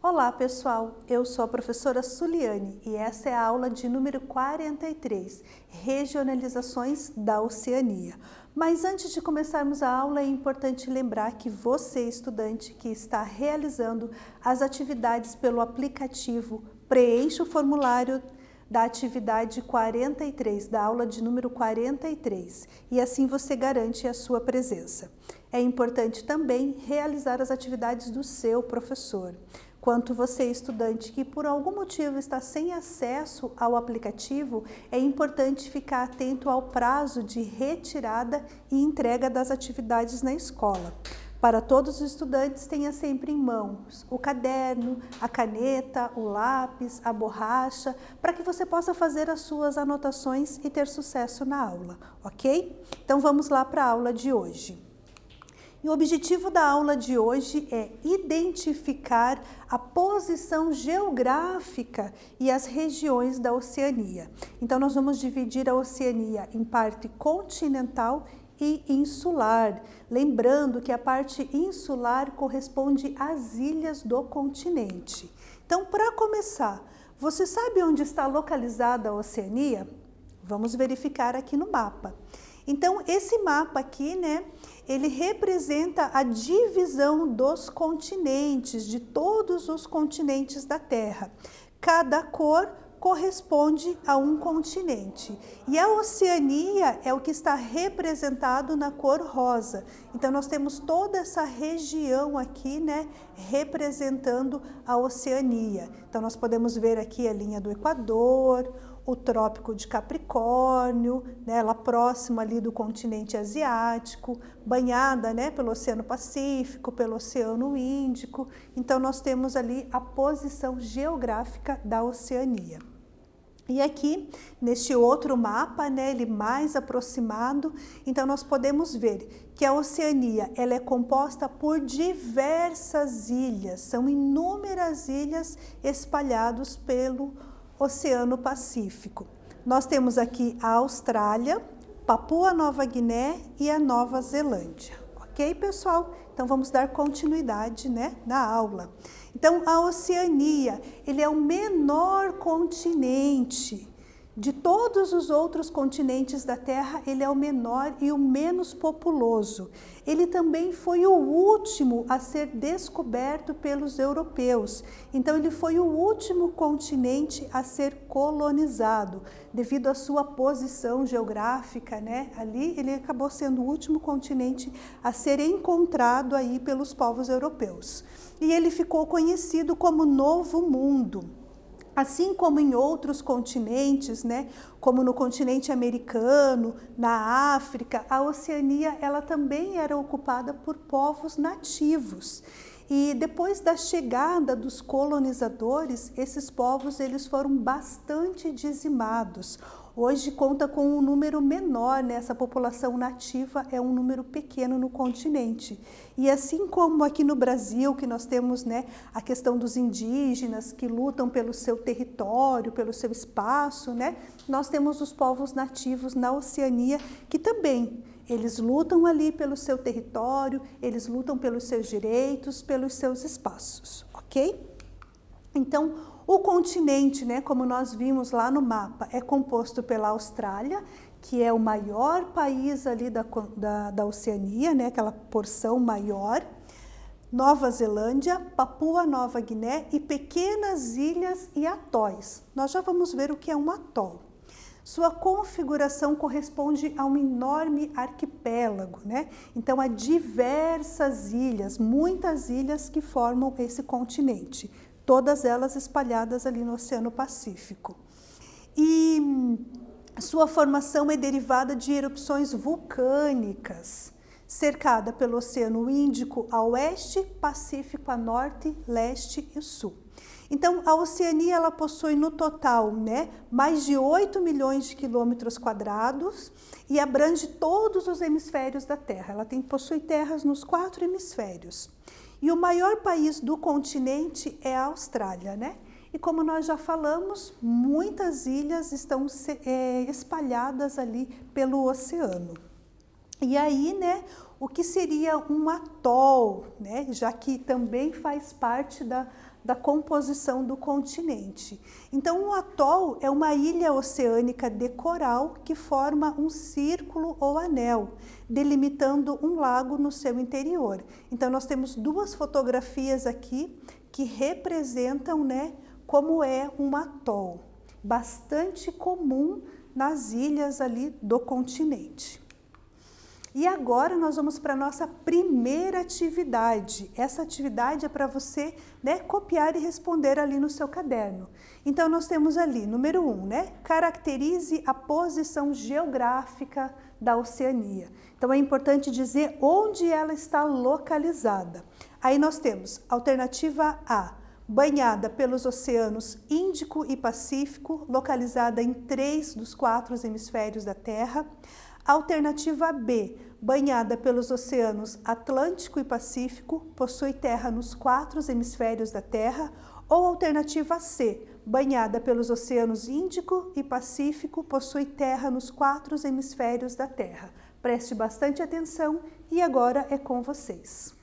Olá pessoal, eu sou a professora Suliane e essa é a aula de número 43, Regionalizações da Oceania. Mas antes de começarmos a aula é importante lembrar que você, estudante que está realizando as atividades pelo aplicativo, preencha o formulário da atividade 43, da aula de número 43, e assim você garante a sua presença. É importante também realizar as atividades do seu professor. Quanto você, estudante, que por algum motivo está sem acesso ao aplicativo, é importante ficar atento ao prazo de retirada e entrega das atividades na escola. Para todos os estudantes, tenha sempre em mãos o caderno, a caneta, o lápis, a borracha, para que você possa fazer as suas anotações e ter sucesso na aula, ok? Então vamos lá para a aula de hoje. E o objetivo da aula de hoje é identificar a posição geográfica e as regiões da Oceania. Então, nós vamos dividir a Oceania em parte continental e insular. Lembrando que a parte insular corresponde às ilhas do continente. Então, para começar, você sabe onde está localizada a Oceania? Vamos verificar aqui no mapa. Então, esse mapa aqui, ele representa a divisão dos continentes, de todos os continentes da Terra. Cada cor corresponde a um continente. E a Oceania é o que está representado na cor rosa. Então, nós temos toda essa região aqui, representando a Oceania. Então, nós podemos ver aqui a linha do Equador, o Trópico de Capricórnio, ela próxima ali do continente asiático, banhada pelo Oceano Pacífico, pelo Oceano Índico. Então, nós temos ali a posição geográfica da Oceania. E aqui, neste outro mapa, ele mais aproximado, então nós podemos ver que a Oceania ela é composta por diversas ilhas, são inúmeras ilhas espalhadas pelo Oceano Pacífico. Nós temos aqui a Austrália, Papua Nova Guiné e a Nova Zelândia. Ok, pessoal? Então vamos dar continuidade na aula. Então a Oceania, ele é o menor continente. De todos os outros continentes da Terra, ele é o menor e o menos populoso. Ele também foi o último a ser descoberto pelos europeus. Então, ele foi o último continente a ser colonizado. Devido à sua posição geográfica, ali, ele acabou sendo o último continente a ser encontrado aí pelos povos europeus. E ele ficou conhecido como Novo Mundo. Assim como em outros continentes, como no continente americano, na África, a Oceania ela também era ocupada por povos nativos. E depois da chegada dos colonizadores, esses povos eles foram bastante dizimados. Hoje conta com um número menor, essa população nativa é um número pequeno no continente. E assim como aqui no Brasil, que nós temos a questão dos indígenas que lutam pelo seu território, pelo seu espaço, nós temos os povos nativos na Oceania que também eles lutam ali pelo seu território, eles lutam pelos seus direitos, pelos seus espaços, ok? Então, o continente, como nós vimos lá no mapa, é composto pela Austrália, que é o maior país ali da Oceania, aquela porção maior, Nova Zelândia, Papua Nova Guiné e pequenas ilhas e atóis. Nós já vamos ver o que é um atol. Sua configuração corresponde a um enorme arquipélago, Então, há diversas ilhas, muitas ilhas que formam esse continente, todas elas espalhadas ali no Oceano Pacífico. E sua formação é derivada de erupções vulcânicas, cercada pelo Oceano Índico a oeste, Pacífico a norte, leste e sul. Então, a Oceania ela possui no total mais de 8 milhões de quilômetros quadrados e abrange todos os hemisférios da Terra. Ela possui terras nos 4 hemisférios. E o maior país do continente é a Austrália, E como nós já falamos, muitas ilhas estão espalhadas ali pelo oceano. E aí, né, o que seria um atol, né, já que também faz parte da composição do continente. Então, um atol é uma ilha oceânica de coral que forma um círculo ou anel, delimitando um lago no seu interior. Então, nós temos duas fotografias aqui que representam, né, como é um atol, bastante comum nas ilhas ali do continente. E agora nós vamos para a nossa primeira atividade. Essa atividade é para você, né, copiar e responder ali no seu caderno. Então nós temos ali, número 1, né, caracterize a posição geográfica da Oceania. Então é importante dizer onde ela está localizada. Aí nós temos alternativa A, banhada pelos oceanos Índico e Pacífico, localizada em 3 dos 4 hemisférios da Terra. Alternativa B, banhada pelos oceanos Atlântico e Pacífico, possui terra nos 4 hemisférios da Terra. Ou alternativa C, banhada pelos oceanos Índico e Pacífico, possui terra nos 4 hemisférios da Terra. Preste bastante atenção e agora é com vocês.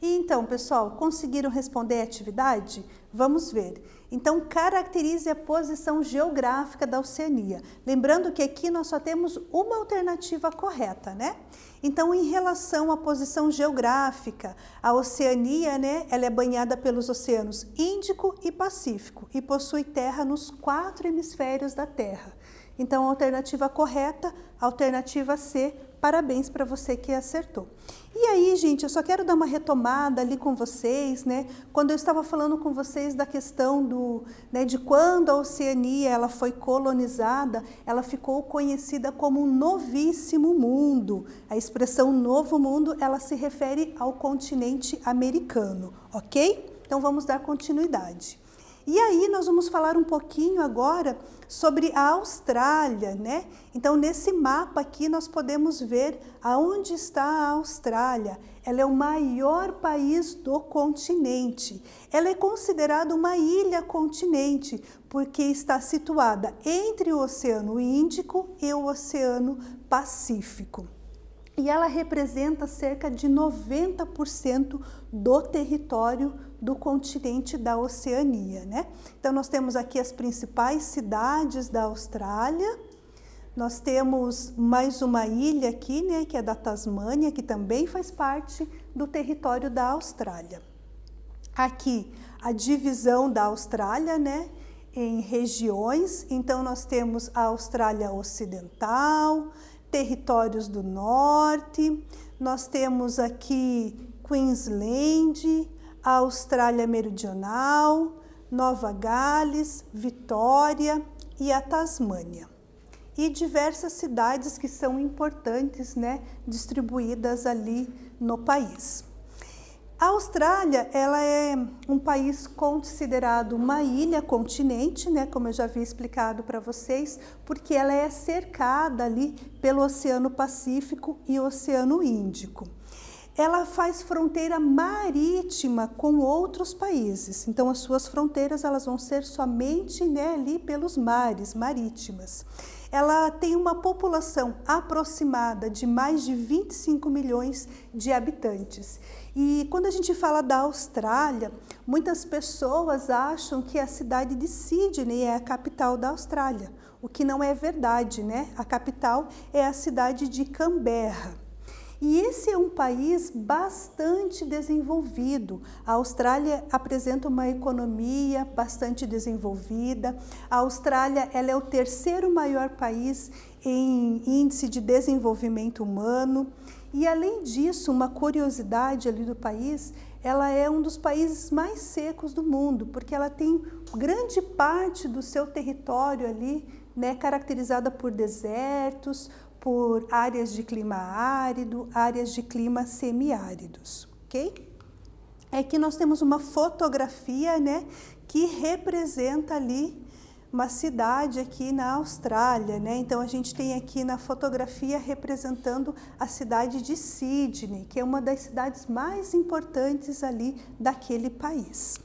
E então, pessoal, conseguiram responder a atividade? Vamos ver. Então, caracterize a posição geográfica da Oceania. Lembrando que aqui nós só temos uma alternativa correta, né? Então, em relação à posição geográfica, a Oceania, né, ela é banhada pelos oceanos Índico e Pacífico e possui terra nos 4 hemisférios da Terra. Então, a alternativa correta, alternativa C. Parabéns para você que acertou. E aí, gente, eu só quero dar uma retomada ali com vocês, né? Quando eu estava falando com vocês da questão de quando a Oceania ela foi colonizada, ela ficou conhecida como um novíssimo mundo. A expressão novo mundo, ela se refere ao continente americano, ok? Então, vamos dar continuidade. E aí nós vamos falar um pouquinho agora sobre a Austrália, né? Então nesse mapa aqui nós podemos ver aonde está a Austrália. Ela é o maior país do continente. Ela é considerada uma ilha-continente porque está situada entre o Oceano Índico e o Oceano Pacífico. E ela representa cerca de 90% do território do continente da Oceania, né? Então, nós temos aqui as principais cidades da Austrália. Nós temos mais uma ilha aqui, né, que é da Tasmânia, que também faz parte do território da Austrália. Aqui, a divisão da Austrália, né, em regiões. Então, nós temos a Austrália Ocidental, territórios do norte, nós temos aqui Queensland, a Austrália Meridional, Nova Gales, Vitória e a Tasmânia. E diversas cidades que são importantes, né, distribuídas ali no país. A Austrália, ela é um país considerado uma ilha-continente, né, como eu já havia explicado para vocês, porque ela é cercada ali pelo Oceano Pacífico e o Oceano Índico. Ela faz fronteira marítima com outros países, então as suas fronteiras elas vão ser somente, né, ali pelos mares, marítimas. Ela tem uma população aproximada de mais de 25 milhões de habitantes. E quando a gente fala da Austrália, muitas pessoas acham que a cidade de Sydney é a capital da Austrália, o que não é verdade, né? A capital é a cidade de Canberra. E esse é um país bastante desenvolvido. A Austrália apresenta uma economia bastante desenvolvida. A Austrália ela é o terceiro maior país em índice de desenvolvimento humano. E além disso, uma curiosidade ali do país, ela é um dos países mais secos do mundo, porque ela tem grande parte do seu território ali, né, caracterizada por desertos, por áreas de clima árido, áreas de clima semiáridos, ok? Aqui nós temos uma fotografia, né, que representa ali uma cidade aqui na Austrália, né? Então a gente tem aqui na fotografia representando a cidade de Sydney, que é uma das cidades mais importantes ali daquele país.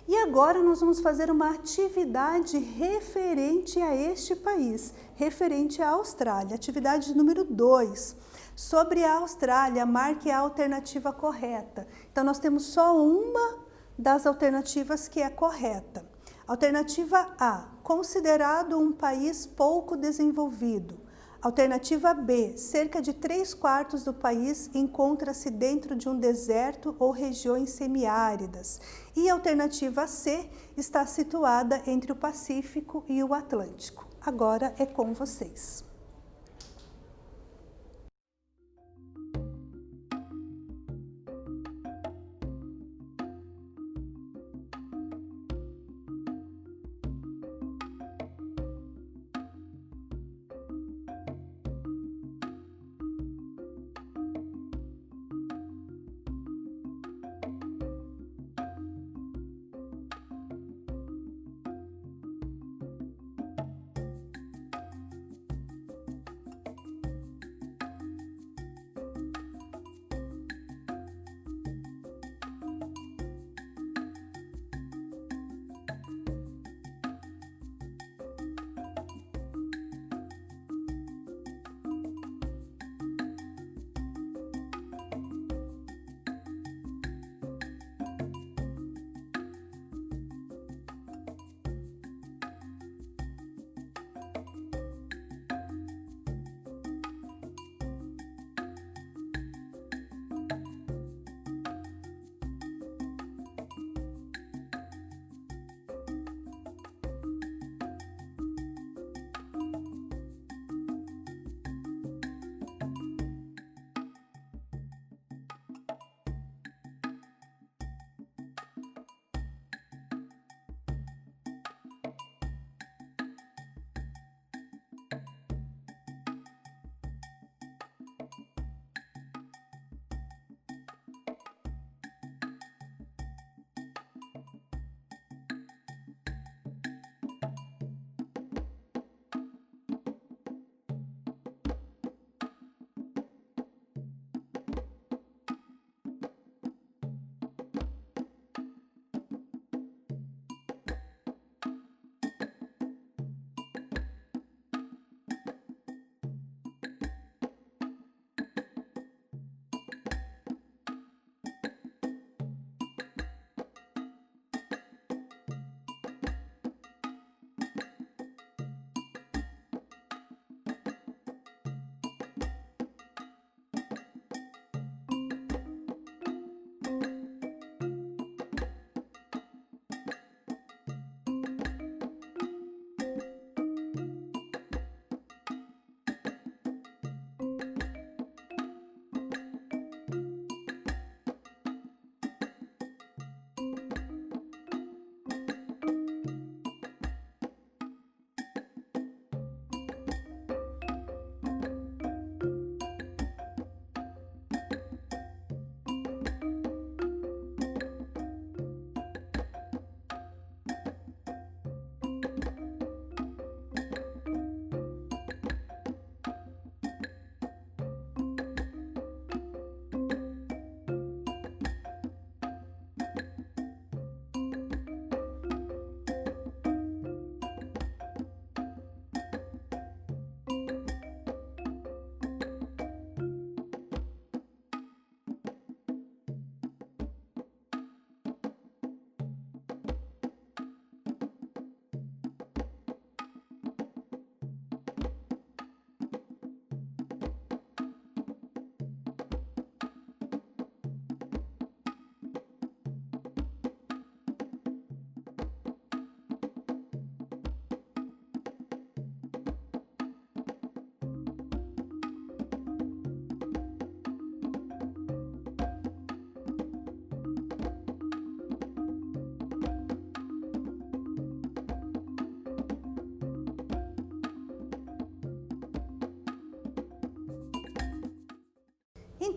E agora nós vamos fazer uma atividade referente a este país, referente à Austrália. Atividade número 2. Sobre a Austrália, marque a alternativa correta. Então, nós temos só uma das alternativas que é correta. Alternativa A, considerado um país pouco desenvolvido. Alternativa B, cerca de 3/4 do país encontra-se dentro de um deserto ou regiões semiáridas. E a alternativa C está situada entre o Pacífico e o Atlântico. Agora é com vocês.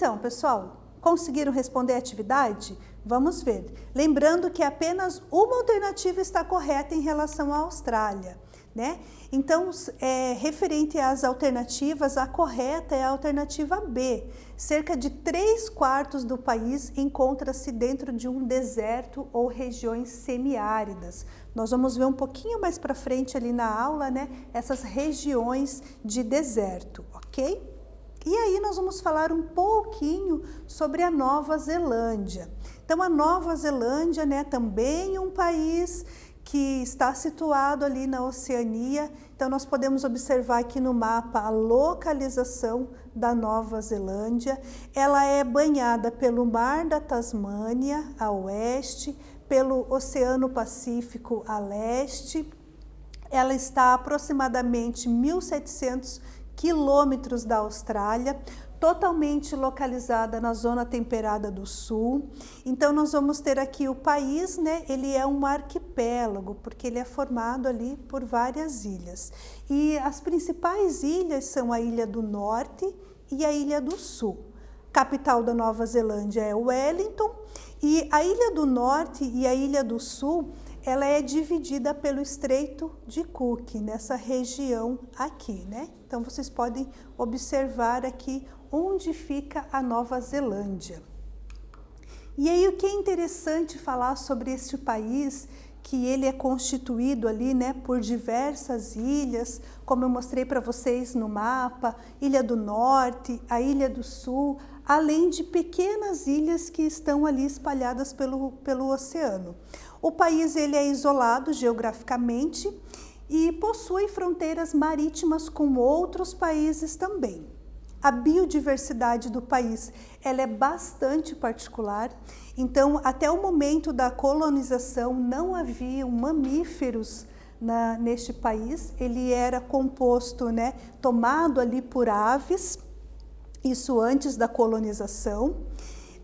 Então, pessoal, conseguiram responder a atividade? Vamos ver. Lembrando que apenas uma alternativa está correta em relação à Austrália, né? Então, referente às alternativas, a correta é a alternativa B. Cerca de 3/4 do país encontra-se dentro de um deserto ou regiões semiáridas. Nós vamos ver um pouquinho mais para frente ali na aula, né? Essas regiões de deserto, ok? E aí nós vamos falar um pouquinho sobre a Nova Zelândia. Então a Nova Zelândia, né, também um país que está situado ali na Oceania. Então nós podemos observar aqui no mapa a localização da Nova Zelândia. Ela é banhada pelo Mar da Tasmânia a oeste, pelo Oceano Pacífico a leste. Ela está a aproximadamente 1.700 quilômetros da Austrália, totalmente localizada na zona temperada do sul. Então nós vamos ter aqui o país, né? Ele é um arquipélago, porque ele é formado ali por várias ilhas. E as principais ilhas são a Ilha do Norte e a Ilha do Sul. Capital da Nova Zelândia é Wellington, e a Ilha do Norte e a Ilha do Sul, ela é dividida pelo Estreito de Cook, nessa região aqui, né? Então vocês podem observar aqui onde fica a Nova Zelândia. E aí o que é interessante falar sobre este país, que ele é constituído ali, né, por diversas ilhas, como eu mostrei para vocês no mapa, Ilha do Norte, a Ilha do Sul, além de pequenas ilhas que estão ali espalhadas pelo oceano. O país ele é isolado geograficamente e possui fronteiras marítimas com outros países também. A biodiversidade do país ela é bastante particular, então até o momento da colonização não haviam mamíferos neste país, ele era composto, né, tomado ali por aves, isso antes da colonização.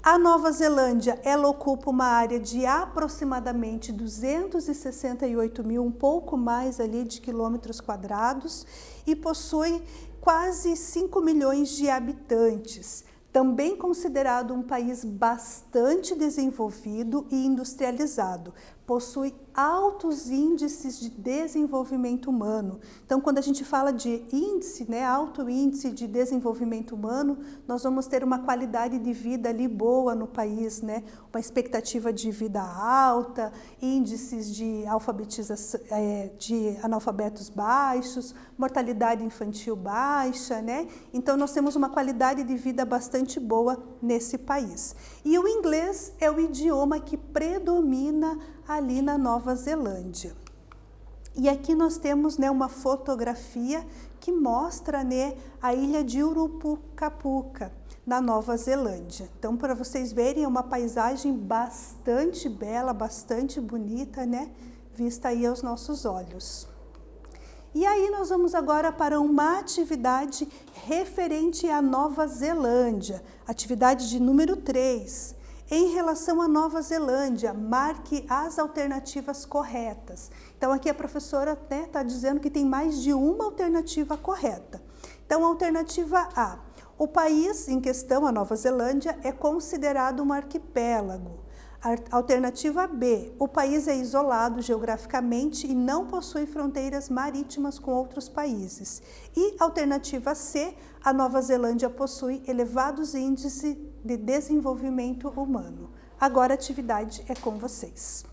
A Nova Zelândia, ela ocupa uma área de aproximadamente 268 mil, um pouco mais ali de quilômetros quadrados, e possui quase 5 milhões de habitantes. Também considerado um país bastante desenvolvido e industrializado. Possui altos índices de desenvolvimento humano. Então, quando a gente fala de índice, né, alto índice de desenvolvimento humano, nós vamos ter uma qualidade de vida ali boa no país, né? Uma expectativa de vida alta, índices de alfabetização, de analfabetos baixos, mortalidade infantil baixa, né? Então, nós temos uma qualidade de vida bastante boa nesse país. E o inglês é o idioma que predomina ali na Nova Zelândia. E aqui nós temos, né, uma fotografia que mostra, né, a ilha de Urupucapuca, na Nova Zelândia. Então, para vocês verem, é uma paisagem bastante bela, bastante bonita, né, vista aí aos nossos olhos. E aí nós vamos agora para uma atividade referente à Nova Zelândia, atividade de número 3. Em relação à Nova Zelândia, marque as alternativas corretas. Então aqui a professora está dizendo que tem mais de uma alternativa correta. Então a alternativa A, o país em questão, a Nova Zelândia, é considerado um arquipélago. Alternativa B, o país é isolado geograficamente e não possui fronteiras marítimas com outros países. E alternativa C, a Nova Zelândia possui elevados índices de desenvolvimento humano. Agora a atividade é com vocês.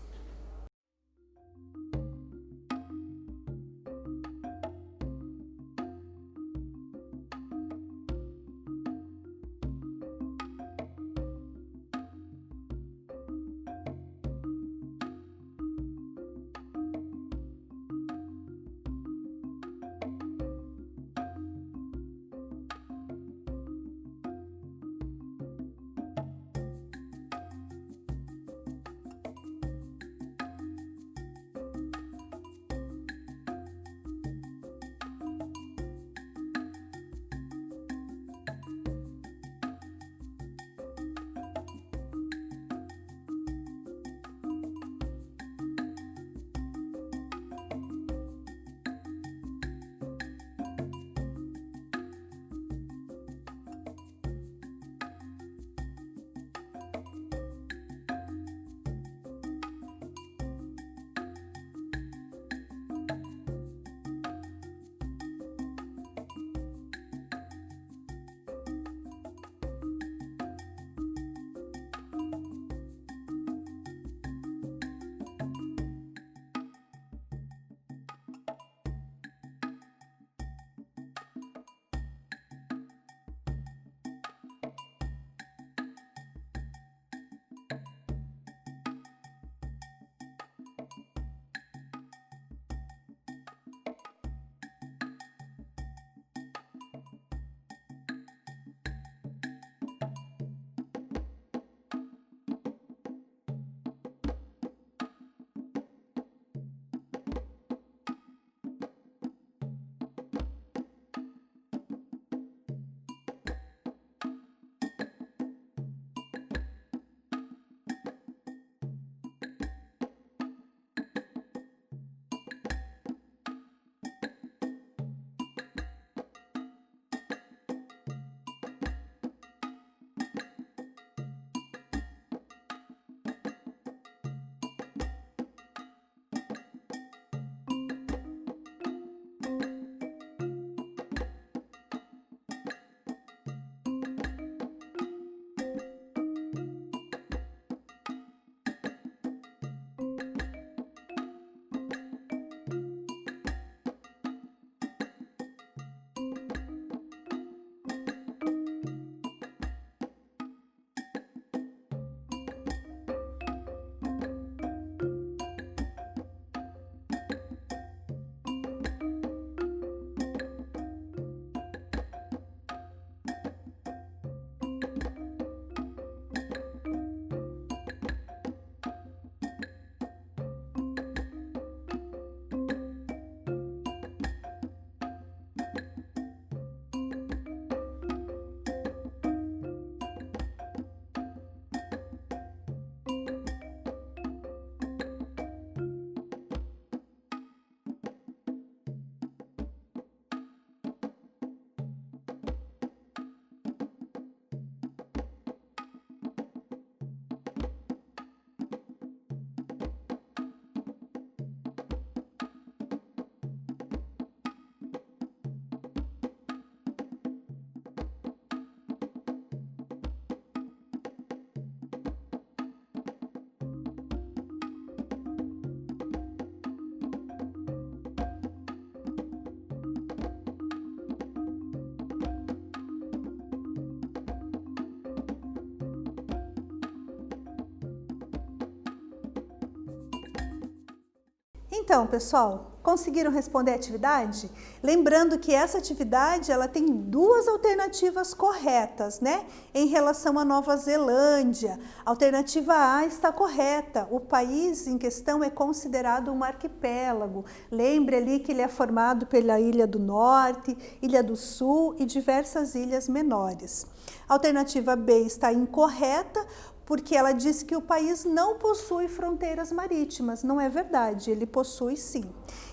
Então, pessoal, conseguiram responder a atividade? Lembrando que essa atividade ela tem duas alternativas corretas, né? Em relação à Nova Zelândia. A alternativa A está correta. O país em questão é considerado um arquipélago. Lembre ali que ele é formado pela Ilha do Norte, Ilha do Sul e diversas ilhas menores. A alternativa B está incorreta, porque ela diz que o país não possui fronteiras marítimas. Não é verdade, ele possui sim.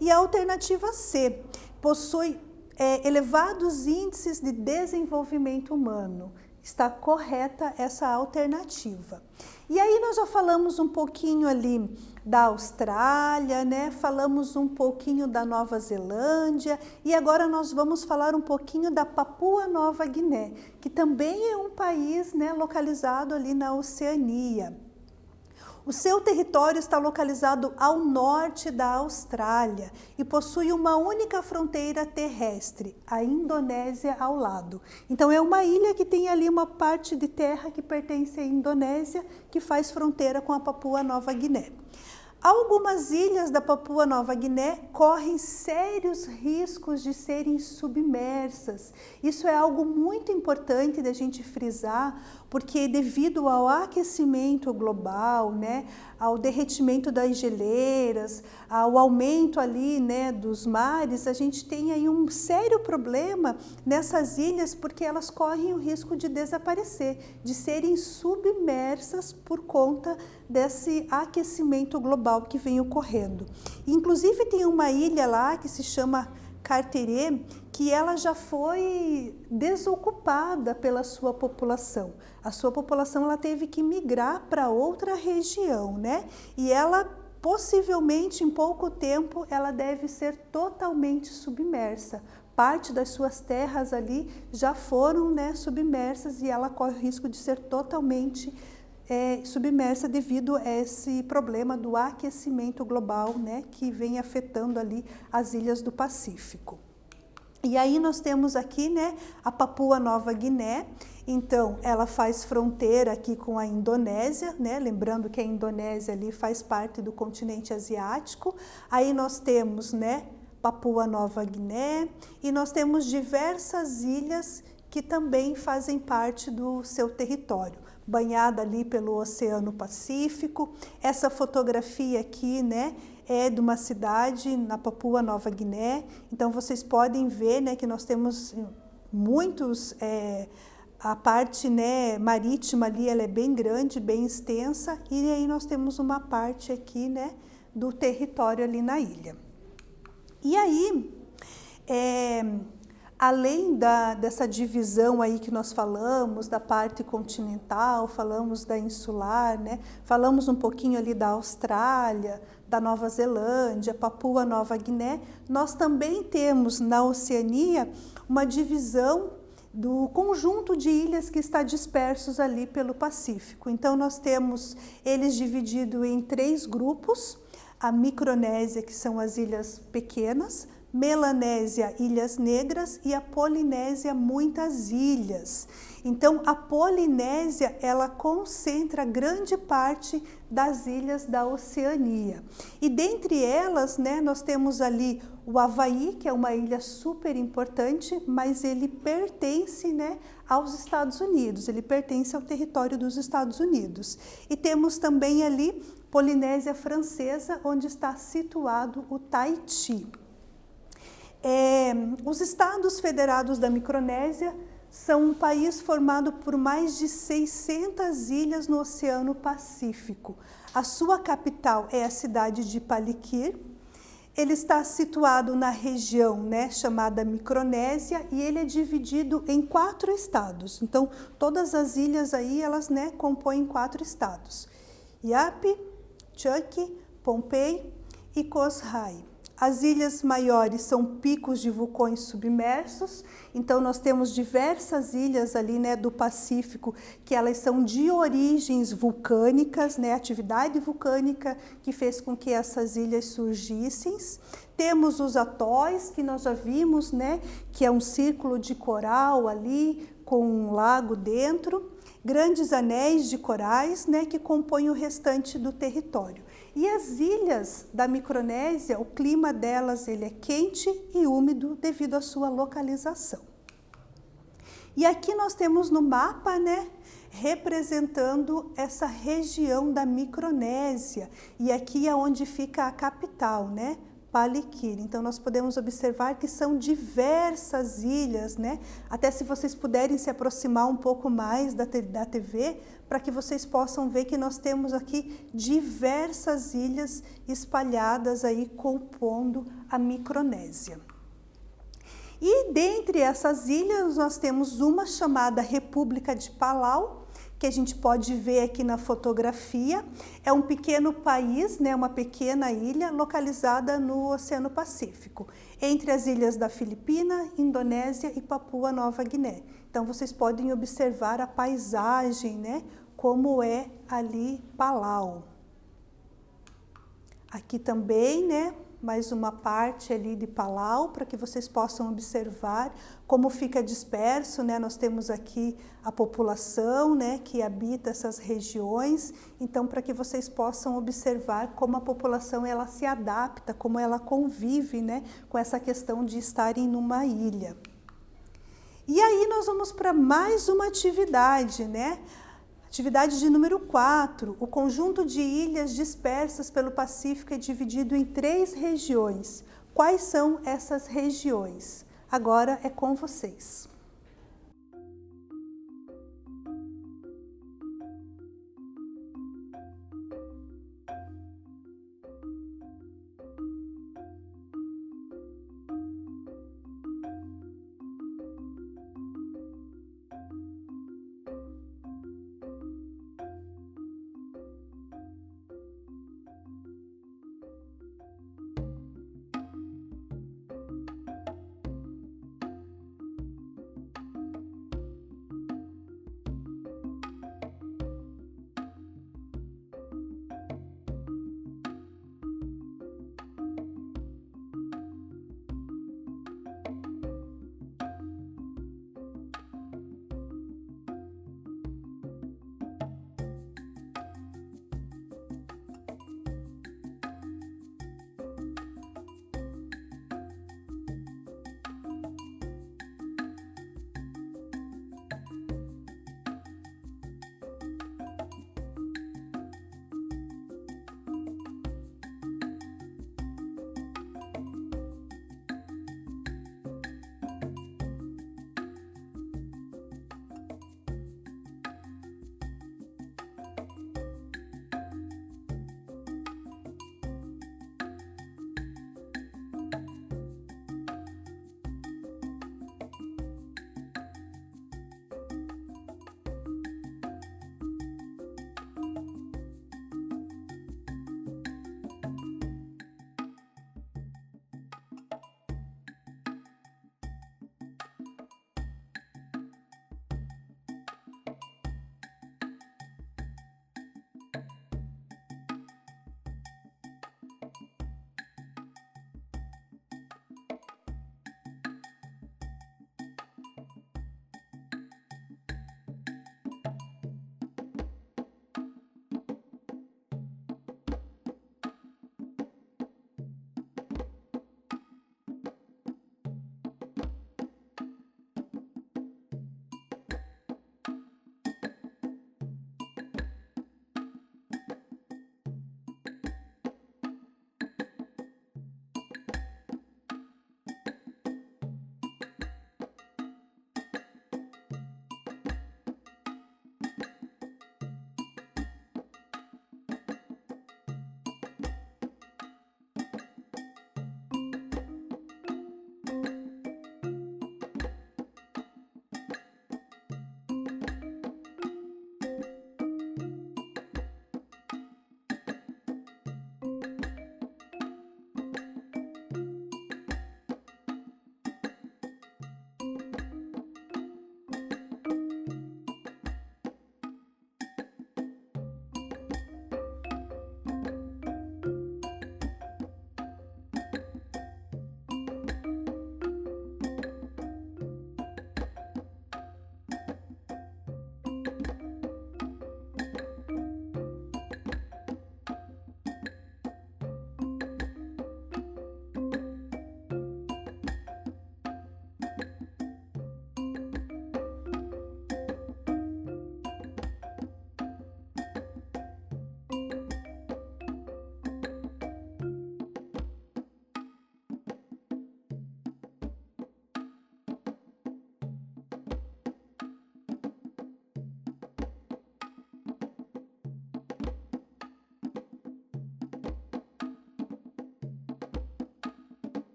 E a alternativa C, possui elevados índices de desenvolvimento humano. Está correta essa alternativa. E aí nós já falamos um pouquinho ali da Austrália, né? Falamos um pouquinho da Nova Zelândia e agora nós vamos falar um pouquinho da Papua Nova Guiné, que também é um país, né, localizado ali na Oceania. O seu território está localizado ao norte da Austrália e possui uma única fronteira terrestre, a Indonésia ao lado. Então é uma ilha que tem ali uma parte de terra que pertence à Indonésia, que faz fronteira com a Papua Nova Guiné. Algumas ilhas da Papua Nova Guiné correm sérios riscos de serem submersas. Isso é algo muito importante da gente frisar, porque devido ao aquecimento global, né, ao derretimento das geleiras, ao aumento ali, né, dos mares, a gente tem aí um sério problema nessas ilhas, porque elas correm o risco de desaparecer, de serem submersas por conta desse aquecimento global que vem ocorrendo. Inclusive tem uma ilha lá que se chama Carteret, que ela já foi desocupada pela sua população. A sua população ela teve que migrar para outra região, né? E ela possivelmente em pouco tempo ela deve ser totalmente submersa. Parte das suas terras ali já foram, né, submersas e ela corre o risco de ser totalmente submersa devido a esse problema do aquecimento global, né, que vem afetando ali as ilhas do Pacífico. E aí nós temos aqui, né, a Papua Nova Guiné. Então ela faz fronteira aqui com a Indonésia, né, lembrando que a Indonésia ali faz parte do continente asiático. Aí nós temos, né, Papua Nova Guiné e nós temos diversas ilhas que também fazem parte do seu território, banhada ali pelo Oceano Pacífico. Essa fotografia aqui, né, é de uma cidade na Papua Nova Guiné. Então vocês podem ver, né, que nós temos muitos, a parte, né, marítima ali, ela é bem grande, bem extensa, e aí nós temos uma parte aqui, né, do território ali na ilha. E aí, além dessa divisão aí que nós falamos, da parte continental, falamos da insular, né? Falamos um pouquinho ali da Austrália, da Nova Zelândia, Papua Nova Guiné, nós também temos na Oceania uma divisão do conjunto de ilhas que está dispersos ali pelo Pacífico. Então nós temos eles divididos em 3 grupos, a Micronésia, que são as ilhas pequenas, Melanésia, Ilhas Negras, e a Polinésia, muitas ilhas. Então, a Polinésia, ela concentra grande parte das ilhas da Oceania. E dentre elas, né, nós temos ali o Havaí, que é uma ilha super importante, mas ele pertence, né, aos Estados Unidos, ele pertence ao território dos Estados Unidos. E temos também ali Polinésia Francesa, onde está situado o Tahiti. Os Estados Federados da Micronésia são um país formado por mais de 600 ilhas no Oceano Pacífico. A sua capital é a cidade de Palikir. Ele está situado na região, né, chamada Micronésia, e ele é dividido em 4 estados. Então, todas as ilhas aí, elas, né, compõem 4 estados. Iapé, Chuuk, Pohnpei e Koh Rai. As ilhas maiores são picos de vulcões submersos, então nós temos diversas ilhas ali, né, do Pacífico, que elas são de origens vulcânicas, né, atividade vulcânica que fez com que essas ilhas surgissem. Temos os atóis, que nós já vimos, né, que é um círculo de coral ali, com um lago dentro. grandes anéis de corais, né, que compõem o restante do território. E as ilhas da Micronésia, o clima delas ele é quente e úmido devido à sua localização. E aqui nós temos no mapa, né, representando essa região da Micronésia. E aqui é onde fica a capital, né, Palikir. Então nós podemos observar que são diversas ilhas, né? Até se vocês puderem se aproximar um pouco mais da TV, para que vocês possam ver que nós temos aqui diversas ilhas espalhadas aí compondo a Micronésia. E dentre essas ilhas nós temos uma chamada República de Palau, que a gente pode ver aqui na fotografia. É um pequeno país, né, uma pequena ilha localizada no Oceano Pacífico, entre as ilhas da Filipina, Indonésia e Papua Nova Guiné. Então vocês podem observar a paisagem, né, como é ali Palau. Aqui também, né, mais uma parte ali de Palau, para que vocês possam observar como fica disperso, né? Nós temos aqui a população, né, que habita essas regiões, então para que vocês possam observar como a população ela se adapta, como ela convive, né, com essa questão de estarem numa ilha. E aí nós vamos para mais uma atividade, né? Atividade de número 4, o conjunto de ilhas dispersas pelo Pacífico é dividido em 3 regiões. Quais são essas regiões? Agora é com vocês.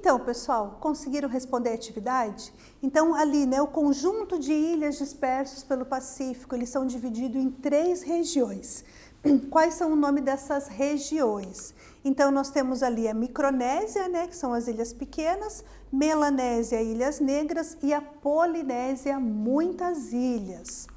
Então, pessoal, conseguiram responder a atividade? Então, ali, né, o conjunto de ilhas dispersos pelo Pacífico, eles são divididos em 3 regiões. Quais são o nome dessas regiões? Então, nós temos ali a Micronésia, né, que são as ilhas pequenas, Melanésia, Ilhas Negras, e a Polinésia, muitas ilhas.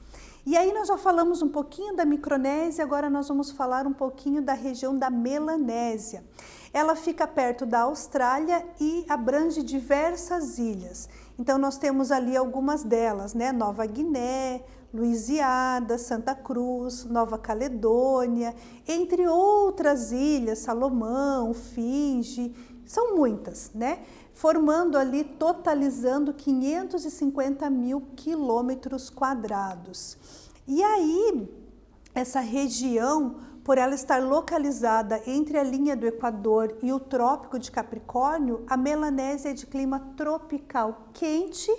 E aí nós já falamos um pouquinho da Micronésia, agora nós vamos falar um pouquinho da região da Melanésia. Ela fica perto da Austrália e abrange diversas ilhas. Então nós temos ali algumas delas, né? Nova Guiné, Louisiana, Santa Cruz, Nova Caledônia, entre outras ilhas, Salomão, Fiji, são muitas, né? Formando ali, totalizando 550 mil quilômetros quadrados. E aí, essa região, por ela estar localizada entre a linha do Equador e o Trópico de Capricórnio, a Melanésia é de clima tropical quente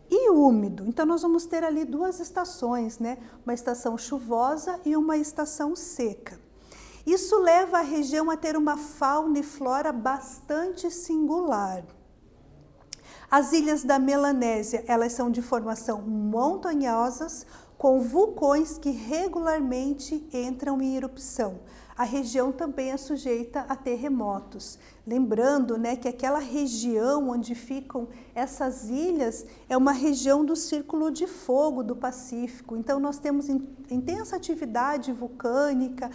e úmido. Então, nós vamos ter ali 2 estações, né? Uma estação chuvosa e uma estação seca. Isso leva a região a ter uma fauna e flora bastante singular. As ilhas da Melanésia, elas são de formação montanhosas, com vulcões que regularmente entram em erupção. A região também é sujeita a terremotos. Lembrando, né, que aquela região onde ficam essas ilhas é uma região do Círculo de Fogo do Pacífico. Então, nós temos intensa atividade vulcânica,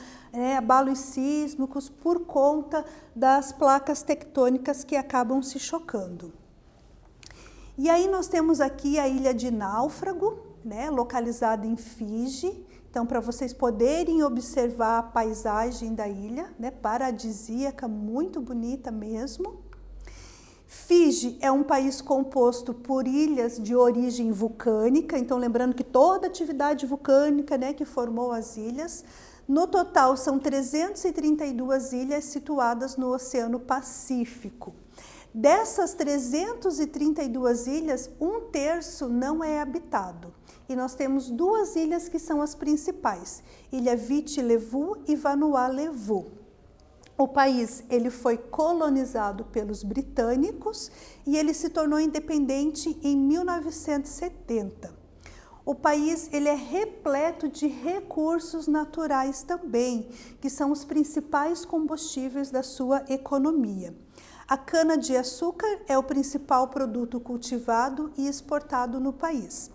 abalos sísmicos por conta das placas tectônicas que acabam se chocando. E aí nós temos aqui a ilha de Náufrago, né, localizada em Fiji. Então, para vocês poderem observar a paisagem da ilha, né, paradisíaca, muito bonita mesmo. Fiji é um país composto por ilhas de origem vulcânica, então lembrando que toda atividade vulcânica, né, que formou as ilhas. No total, são 332 ilhas situadas no Oceano Pacífico. Dessas 332 ilhas, 1/3 não é habitado. E nós temos 2 ilhas que são as principais, Ilha Viti Levu e Vanuatu-Levu. O país ele foi colonizado pelos britânicos e ele se tornou independente em 1970. O país ele é repleto de recursos naturais também, que são os principais combustíveis da sua economia. A cana-de-açúcar é o principal produto cultivado e exportado no país.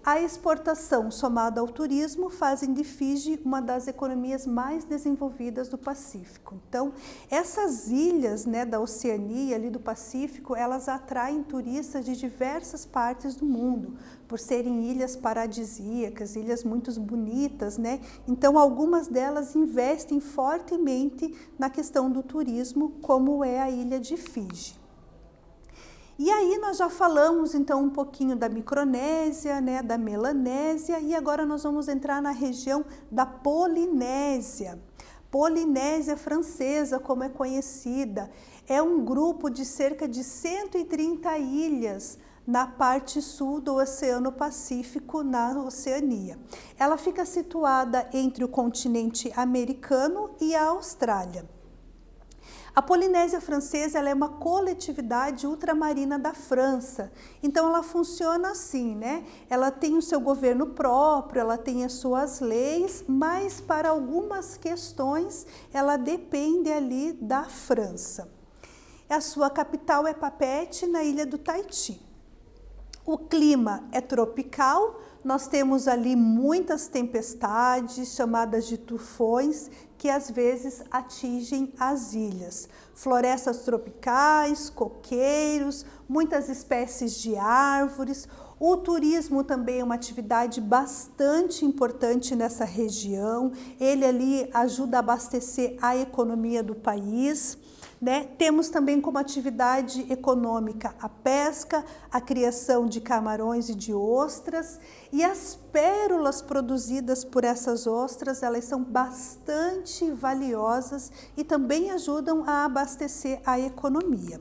A exportação, somada ao turismo, fazem de Fiji uma das economias mais desenvolvidas do Pacífico. Então, essas ilhas, né, da Oceania, ali do Pacífico, elas atraem turistas de diversas partes do mundo, por serem ilhas paradisíacas, ilhas muito bonitas, né? Então, algumas delas investem fortemente na questão do turismo, como é a ilha de Fiji. E aí nós já falamos então um pouquinho da Micronésia, né, da Melanésia, e agora nós vamos entrar na região da Polinésia. Polinésia Francesa, como é conhecida, é um grupo de cerca de 130 ilhas na parte sul do Oceano Pacífico, na Oceania. Ela fica situada entre o continente americano e a Austrália. A Polinésia Francesa ela é uma coletividade ultramarina da França, então ela funciona assim, né? Ela tem o seu governo próprio, ela tem as suas leis, mas para algumas questões ela depende ali da França. A sua capital é Papeete, na ilha do Tahiti. O clima é tropical, nós temos ali muitas tempestades, chamadas de tufões, que às vezes atingem as ilhas. Florestas tropicais, coqueiros, muitas espécies de árvores. O turismo também é uma atividade bastante importante nessa região. Ele ali ajuda a abastecer a economia do país. Né? Temos também como atividade econômica a pesca, a criação de camarões e de ostras, e as pérolas produzidas por essas ostras, elas são bastante valiosas e também ajudam a abastecer a economia.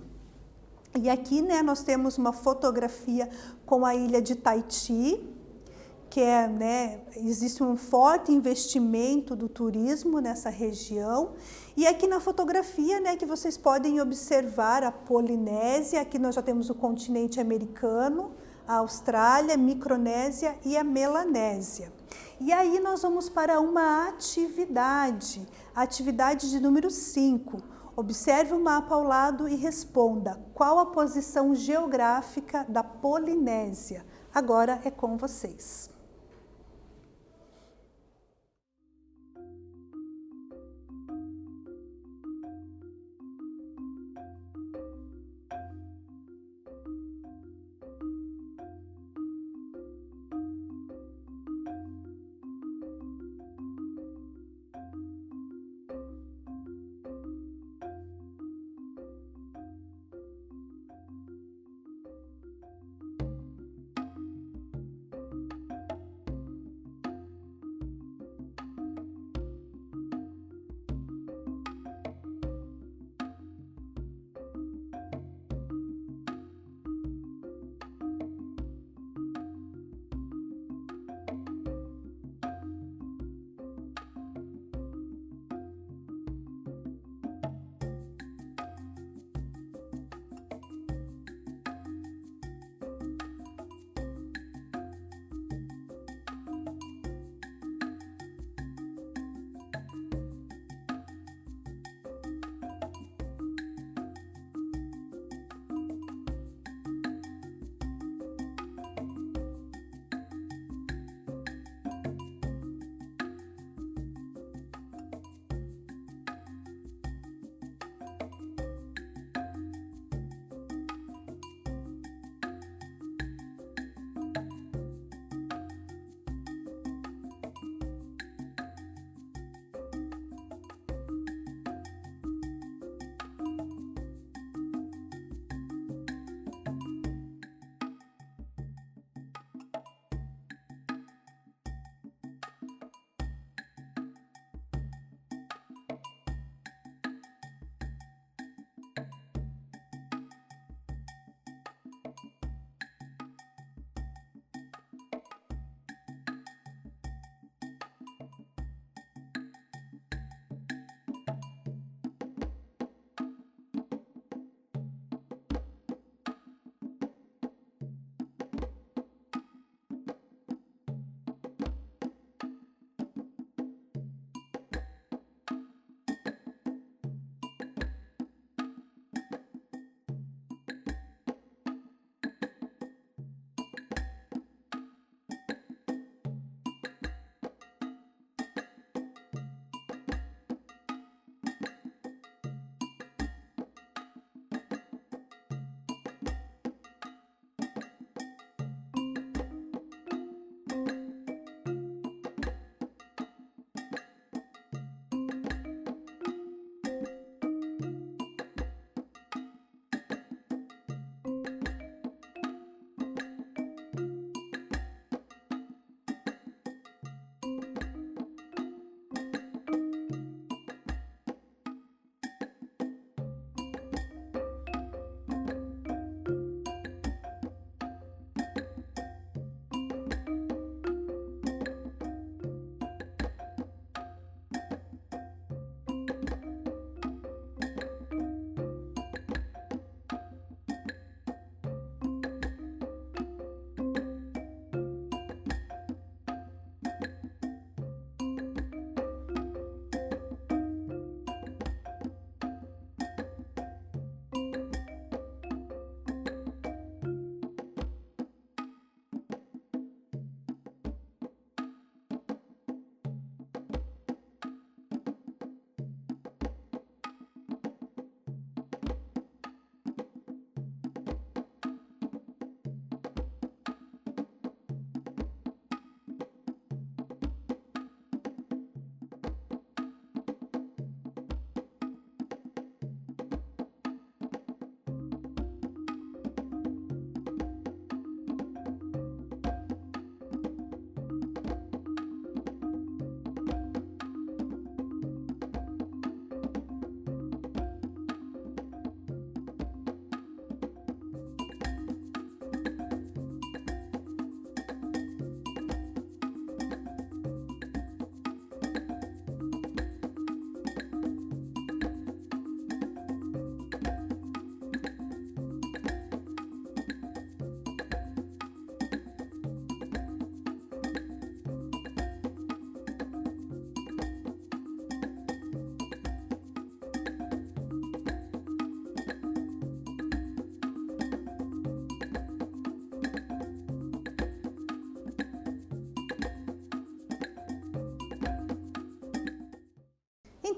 E aqui, né, nós temos uma fotografia com a ilha de Tahiti, que existe um forte investimento do turismo nessa região. E aqui na fotografia, que vocês podem observar a Polinésia, aqui nós já temos o continente americano, a Austrália, a Micronésia e a Melanésia. E aí nós vamos para uma atividade, a atividade de número 5. Observe o mapa ao lado e responda: qual a posição geográfica da Polinésia? Agora é com vocês.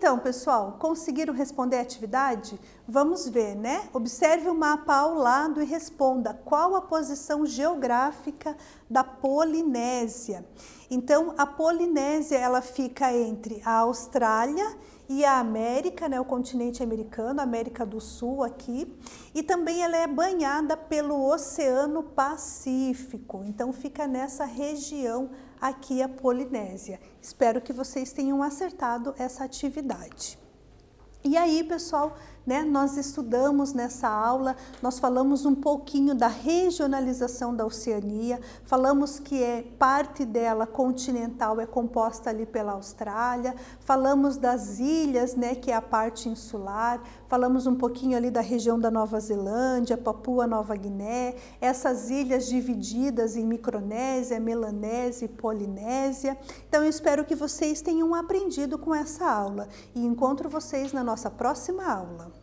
Então, pessoal, conseguiram responder a atividade? Vamos ver, né? Observe o mapa ao lado e responda qual a posição geográfica da Polinésia. Então, a Polinésia, ela fica entre a Austrália e a América, né, o continente americano, a América do Sul aqui, e também ela é banhada pelo Oceano Pacífico, então fica nessa região aqui a Polinésia. Espero que vocês tenham acertado essa atividade. E aí, pessoal, né, nós estudamos nessa aula, nós falamos um pouquinho da regionalização da Oceania, falamos que parte dela continental é composta ali pela Austrália, falamos das ilhas, né, que é a parte insular, falamos um pouquinho ali da região da Nova Zelândia, Papua Nova Guiné, essas ilhas divididas em Micronésia, Melanésia e Polinésia. Então, eu espero que vocês tenham aprendido com essa aula e encontro vocês na nossa próxima aula.